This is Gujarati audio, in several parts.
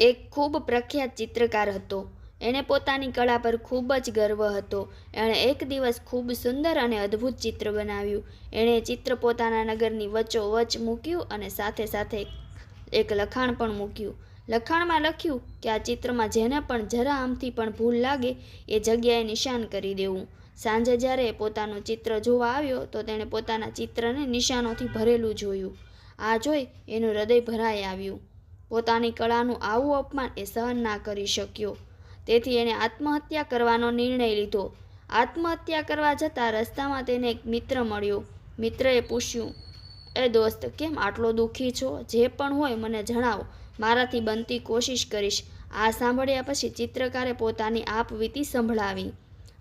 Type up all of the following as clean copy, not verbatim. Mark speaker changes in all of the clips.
Speaker 1: એક ખૂબ પ્રખ્યાત ચિત્રકાર હતો. એણે પોતાની કળા પર ખૂબ જ ગર્વ હતો. એણે એક દિવસ ખૂબ સુંદર અને અદ્ભુત ચિત્ર બનાવ્યું. એણે ચિત્ર પોતાના નગરની વચ્ચોવચ્ચ મૂક્યું અને સાથે સાથે એક લખાણ પણ મૂક્યું. લખાણમાં લખ્યું કે આ ચિત્રમાં જેને પણ જરા આમથી પણ ભૂલ લાગે એ જગ્યાએ નિશાન કરી દેવું. સાંજે જ્યારે એ પોતાનું ચિત્ર જોવા આવ્યો તો તેણે પોતાના ચિત્રને નિશાનોથી ભરેલું જોયું. આ જોઈ એનું હૃદય ભરાઈ આવ્યું. પોતાની કળાનું આવું અપમાન એ સહન ના કરી શક્યો. તેથી એણે આત્મહત્યા કરવાનો નિર્ણય લીધો. આત્મહત્યા કરવા જતાં રસ્તામાં તેને એક મિત્ર મળ્યો. મિત્રએ પૂછ્યું, એ દોસ્ત, કેમ આટલો દુઃખી છો? જે પણ હોય મને જણાવો, મારાથી બનતી કોશિશ કરીશ. આ સાંભળ્યા પછી ચિત્રકારે પોતાની આપવીતી સંભળાવી.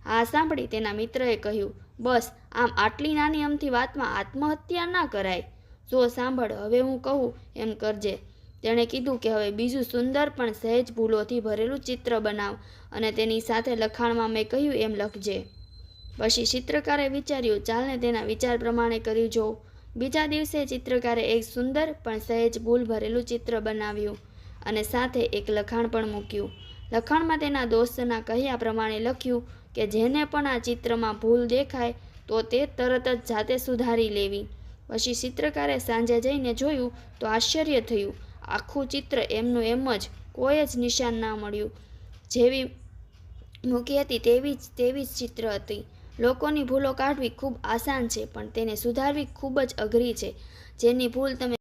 Speaker 1: આ સાંભળી તેના મિત્રએ કહ્યું, બસ આમ આટલી નાની અમથી વાતમાં આત્મહત્યા ના કરાય. જો સાંભળ, હવે હું કહું એમ કરજે. તેણે કીધું કે હવે બીજું સુંદર પણ સહેજ ભૂલોથી ભરેલું ચિત્ર બનાવ અને તેની સાથે લખાણમાં મેં કહ્યું એમ લખજે. પછી ચિત્રકારે વિચાર્યું, ચાલને તેના વિચાર પ્રમાણે કર્યું જોઉં. બીજા દિવસે ચિત્રકારે એક સુંદર પણ સહેજ ભૂલ ભરેલું ચિત્ર બનાવ્યું અને સાથે એક લખાણ પણ મૂક્યું. લખાણમાં તેના દોસ્તના કહ્યા પ્રમાણે લખ્યું કે જેને પણ આ ચિત્રમાં ભૂલ દેખાય તો તે તરત જ જાતે સુધારી લેવી. પછી ચિત્રકારે સાંજે જઈને જોયું તો આશ્ચર્ય થયું. આખું ચિત્ર એમનું એમ જ, કોઈ જ નિશાન ના મળ્યું. જેવી મૂકી હતી તેવી જ ચિત્ર હતી. લોકોની ભૂલો કાઢવી ખૂબ આસાન છે, પણ તેને સુધારવી ખૂબ જ અઘરી છે. જેની ભૂલ તમે